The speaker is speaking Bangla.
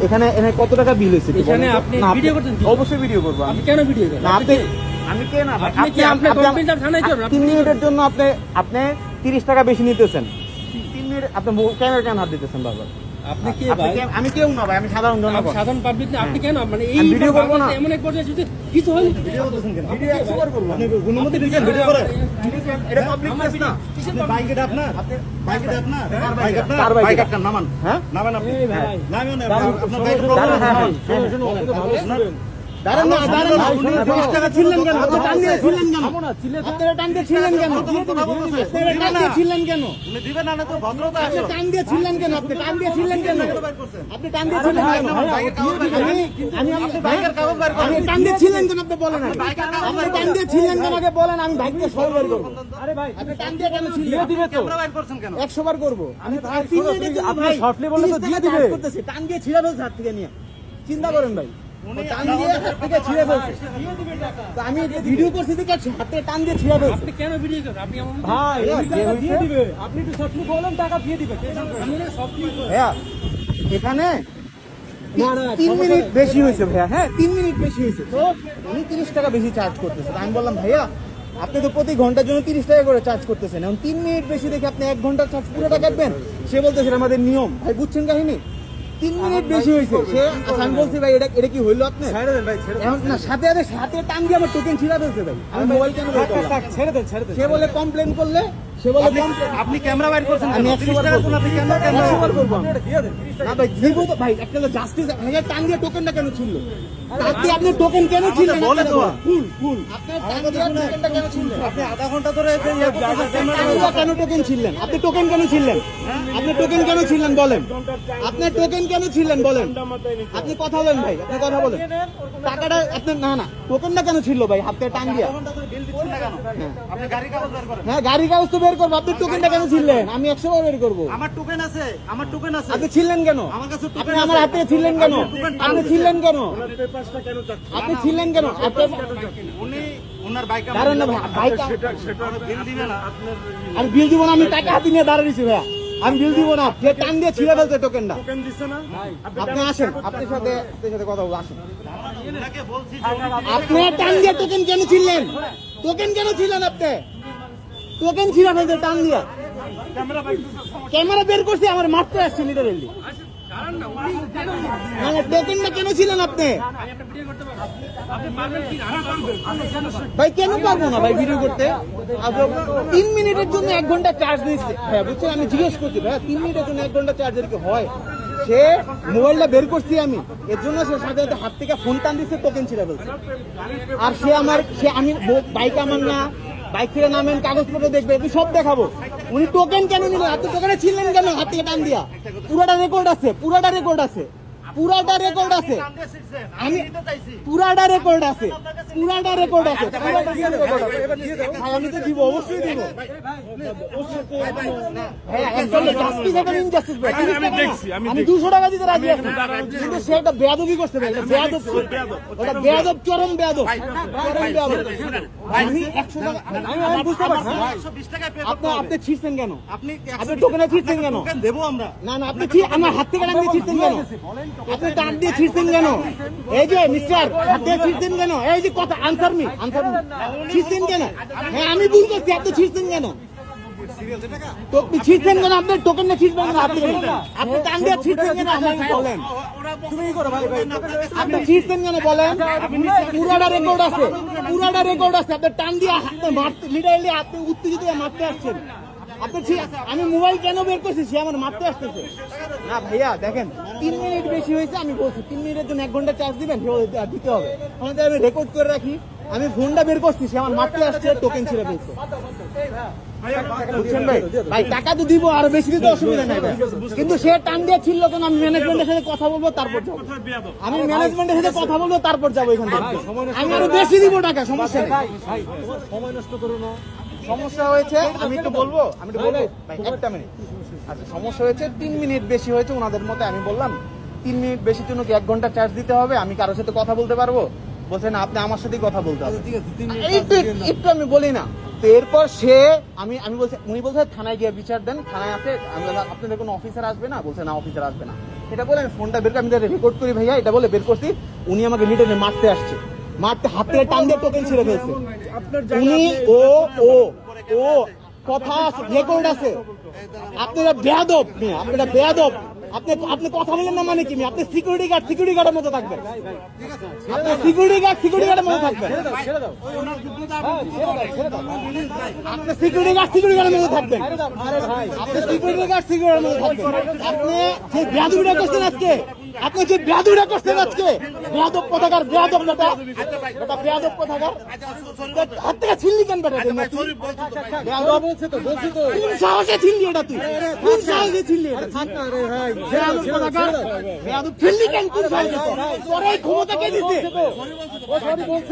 এখানে কত টাকা বিল হয়েছে? এখানে আপনি ভিডিও করতেন? অবশ্যই ভিডিও করবো। আপনি কেন ভিডিও করেন? আমি কেন? আপনি কমপ্লেইনটা থানায় করবেন। 3 মিনিটের জন্য আপনি 30 টাকা বেশি নিতেছেন। 3 মিনিট আপনি ক্যামেরা কেন হাত দিতেছেন বারবার? আপনি কে ভাই? আমি কেউ না ভাই, আমি সাধারণ জনগণ। সাধারণ পাবলিক না, আপনি কেন মানে এই ভিডিও করব না? এমন এক পর্যায়ে যদি কিছু হয় ভিডিও করতেছেন কেন? ভিডিও 100 বার করব। আপনি অনুমতি দিয়েছেন ভিডিও করার? এটা পাবলিক প্লেস না। বাইক এটা আপনার? বাইক এটা আপনার? বাইক আপনার? কার বাইক আপনার? নামান। হ্যাঁ? নামান আপনি। এই ভাই নামান আপনার বাইক প্রবলেম আছে। দাঁড়ান না, দাঁড়ান না। উনি 20 টাকা ছিলেন কেন? আপনি টান দিয়ে ছিলেন কেন? আপনারা টান দিয়ে ছিলেন কেন? কথা বলতেছে। আপনারা টান দিয়ে ছিলেন কেন? উনি দিবেন না তো ভদ্রতা আপনি আছে। টান দিয়ে ছিলেন কেন? আপনি টান দিয়ে ছিলেন কেন? আপনি টান দিয়ে ছিলেন কেন? আমি আপনি বাইকের কাগজ বের করেন। আপনি টান দিয়ে ছিলেন কেন? আপনি বলেন আগে। আপনি টান দিয়ে ছিলেন কেন? আগে বলেন, আমি বাইকটা সই বের করব। আরে ভাই আপনি টান দিয়ে কেন ছিলেন? ক্যামেরা বাইর করছেন কেন? 100 বার করব। আমি 3 মিনিটের জন্য আপনি ভাই শর্টলি বললে তো দিয়ে দিবে। করতেছি, টান দিয়ে ছিড়া ফেলছে হাত থেকে নিয়ে। চিন্তা করেন ভাই, উনি টান দিয়ে হাত থেকে ছিড়ে ফেলছে। তো আমি ভিডিও করছি দেখে হাতে টান দিয়ে ছিড়ে ফেলছে। আপনি কেন ভিডিও করেন? আপনি এমন ভাই টাকা দিয়ে দিবে। আপনি তো সবলি বলেন টাকা দিয়ে দিবে। আমি না সবলি ভাইয়া এখানে না, না, 3 মিনিট বেশি হয়েছে ভাইয়া। হ্যাঁ 3 মিনিট বেশি হয়েছে, তো উনি 30 টাকা বেশি চার্জ করতেছে। আমি বললাম ভাইয়া আপনি তো প্রতি ঘন্টার জন্য 30 টাকা করে চার্জ করতেছেন, এখন 3 মিনিট বেশি দেখে আপনি 1 ঘন্টার চার্জ পুরোটা কাটবেন। সে বলতেছে এটা আমাদের নিয়ম। ভাই বুঝছেন কাহিনী? 3 মিনিট বেশি হয়েছে। সে আমি বলছি ভাই এটা কি হইলো আপনি? ছেড়ে দেন ভাই, ছেড়ে দেন। এখন না সাথে টান দিয়ে আমার টোকেন ছিড়া ফেলছে ভাই। আমি মোবাইল কেন বের করলাম? ছেড়ে দেন, ছেড়ে দেন। সে বলে কমপ্লেন করলে, সে বলে complain- আপনি ক্যামেরা বাইর করছেন কেন? আমি 30 টাকার জন্য আপনি কেন ক্যামেরা 100 বার করবো আমি। এটা দিয়ে দেন। না ভাই দিব তো ভাই, একটা তো জাস্টিস। টান দিয়ে টোকেনটা কেন ছিল? তাতে আপনি টোকেন কেন ছিলেন? বলে তো। ফুল আপনার টান দিয়ে টোকেনটা কেন ছিলেন? আপনি আধা ঘন্টা ধরে কেন টোকেন ছিলেন? আপনি টোকেন কেন ছিলেন? আপনি টোকেন কেন ছিলেন বলেন? আপনার টোকেন কেন ছিলেন বলেন? আপনি কথা বলেন ভাই, আপনি কথা বলেন। টাকাটা আপনার না টোকেনটা কেন ছিল ভাই হাতে টান দিয়া? বিল দিচ্ছেন না কেন? আপনি গাড়ি কাগজ বের করেন। হ্যাঁ গাড়ি কাগজ তো বের করবো। আপনি টোকেনটা কেন ছিলেন? আমি 100 বার বের করবো। আমার টোকেন আছে, আমার টোকেন আছে। আপনি ছিলেন কেন? আমার কাছে টোকেন আপনি আমার হাতে ছিলেন কেন? আপনি ছিলেন কেন? আপনি ছিলেন কেন? উনি ওনার বাইক দাঁড়ান না ভাই, বাইক বিল দিবে না। আমি বিল দিব না। আমি টাকা হাতে নিয়ে দাঁড়িয়েছি ভাইয়া, আমি বিল দিব না। সে টান দিয়ে ছিঁড়ে ফেলছে টোকেনটা। আপনি আসেন, আপনার সাথে কথা বলবো, আসেন। ওনাকে বলছি আপনি টান দিয়ে টোকেন কেন ছিলেন? টোকেন কেন ছিলেন আপনি? টোকেন ছিঁড়ে ফেলছে টান দিয়ে। ক্যামেরা বের করছি, আমার মারতে আসছে লিটারেলি। মানে টোকেনটা কেন ছিলেন আপনি? ভাই কেন পারবো না ভাই ভিডিও করতে? 3 মিনিটের জন্য 1 ঘন্টা চার্জ দিচ্ছে ভাই, বুঝছেন? আমি জিজ্ঞেস করছি ভাই 3 মিনিটের জন্য 1 ঘন্টা চার্জের কি হয়? সে মোবাইলটা বের করছি আমি, এর জন্য সে সাথে সাথে হাত থেকে ফোন টান দিচ্ছে, টোকেন ছিঁড়ে ফেলছে। আর আমি বাইক আমার না, বাইক থেকে নামেন, কাগজপত্র দেখবে, আমি সব দেখাবো। উনি টোকেন কেন নিলেন? আপনি টোকেনে ছিলেন কেন হাত থেকে টান দিয়া? পুরাটা রেকর্ড আছে, পুরাটা রেকর্ড আছে, পুরাটা রেকর্ড আছে। আমি পুরাটা রেকর্ড আছে, পুরাটা রেকর্ড আছে, পুরাটা রেকর্ড আছে। ভাই আমি তো দিব, অবশ্যই দিব। আমি 200 টাকা দিতে রাজি আছি, কিন্তু সে একটা বেয়াদবি করছে ভাই। বেয়াদব, ওটা বেয়াদব, চরম বেয়াদব, চরম বেয়াদব। আমি 100 টাকা, আমি বুঝতে পারছি। 120 টাকা পে করতে হবে। আপনি ছিঁড়ছেন কেন? আপনি আপনি টোকেনে ছিঁড়ছেন কেন? টোকেন দেবো আমরা। না আপনি আমার হাত থেকে টান দিয়ে ছিঁড়ছেন কেন? আপনি টান দিয়ে ছিঁড়ছেন কেন? এই যে মিস্টার, হাত দিয়ে ছিঁড়ছেন কেন? এই যে কথা, আনসার মি ছিঁড়ছেন কেন? হ্যাঁ আমি ভুল করছি, আপনি ছিঁড়ছেন কেন? আপনি ছিঁড়ছেন কেন? আপনার টোকেন না ছিঁড়বেন কেন? আপনি টান দিয়ে ছিঁড়ছেন কেন? আমাকে বলেন। তুমি করো ভাই ভাই। আপনি ছিঁড়ছেন কেন বলেন? পুরাটা রেকর্ড আছে, পুরাটা রেকর্ড আছে। আপনার টান দিয়ে মারতে, লিটারালি আপনি উত্তেজিত হয়ে মারতে আসছেন। আমি মোবাইল কেন বের করছি? সে আমার মারতে আসতেছে না ভাইয়া। দেখেন 3 মিনিট বেশি হয়েছে, আমি বলছি 3 মিনিটের জন্য 1 ঘন্টা চার্জ দিবেন, দিতে হবে। আমাদের আমি রেকর্ড করে রাখি, আমি ফোনটা বের করছি, সে আমার মারতে আসছে, টোকেন ছিঁড়ে ফেলছে। বুঝছেন ভাই? ভাই টাকা তো দিব, আরো বেশি দিতে অসুবিধা নাই ভাই, কিন্তু সে টান দিয়ে ছিল কেন? আমি ম্যানেজমেন্টের সাথে কথা বলবো, তারপর যাবো। আমি ম্যানেজমেন্টের সাথে কথা বলবো, তারপর যাবো এখান থেকে। আমি আরো বেশি দিব টাকা, সমস্যা নেই। সময় নষ্ট করো না। সমস্যা হয়েছে, আমি একটু বলবো ভাই, একটা মিনিট। আচ্ছা সমস্যা হয়েছে, 3 মিনিট বেশি হয়েছে ওনাদের মতে। আমি বললাম 3 মিনিট বেশির জন্য কি 1 ঘন্টা চার্জ দিতে হবে? আমি কারোর সাথে কথা বলতে পারবো? বলছে না, আপনি আমার সাথেই কথা বলতে হবে। একটু আমি বলি না। তো এরপর সে আমি বলছি, উনি বলছে থানায় গিয়ে বিচার দেন, থানায় আছে। আমি বললাম আপনাদের কোনো অফিসার আসবে না? বলছে না, অফিসার আসবে না। এটা বলে আমি ফোনটা বের করে আমি রেকর্ড করি ভাইয়া, এটা বলে বের করছি। উনি আমাকে লিটারে মারতে আসছে, মারতে হাত থেকে টান দিয়ে টোকেন ছিঁড়ে ফেলছে। আপনার উনি ও ও ও কথা রেকর্ড আছে। আপনারা বেয়াদব মিয়া, আপনারা বেয়াদব। আপনি আপনি কথা বলেন না মানে কি মিয়া? আপনি সিকিউরিটি গার্ডের মতো থাকবেন। আপনি সিকিউরিটি গার্ডের মতো থাকবেন। ছেড়ে দাও আপনি সিকিউরিটি গার্ডের মতো থাকবেন। আরে ভাই আপনি সিকিউরিটি গার্ডের মতো থাকবেন। আপনি যে বেয়াদবিটা করছেন আজকে, আপনি যে বেয়াদবিটা করছেন আজকে, বেয়াদব কোথাকার, বেয়াদব বেটা, বেটা বেয়াদব কোথাকার। হাত থেকে ছিনলি কেন বেটা? বেয়াদব বলছে তো কোন সাহসে ছিনলি এটা তুই? কোন সাহসে ছিনলি এটা? থাক না রে ভাই বেয়াদব কোথাকার, বেয়াদব ছিনলি কেন? কোন সাহসে? তোর এই ক্ষমতা কে দিছে? ও সরি বলছে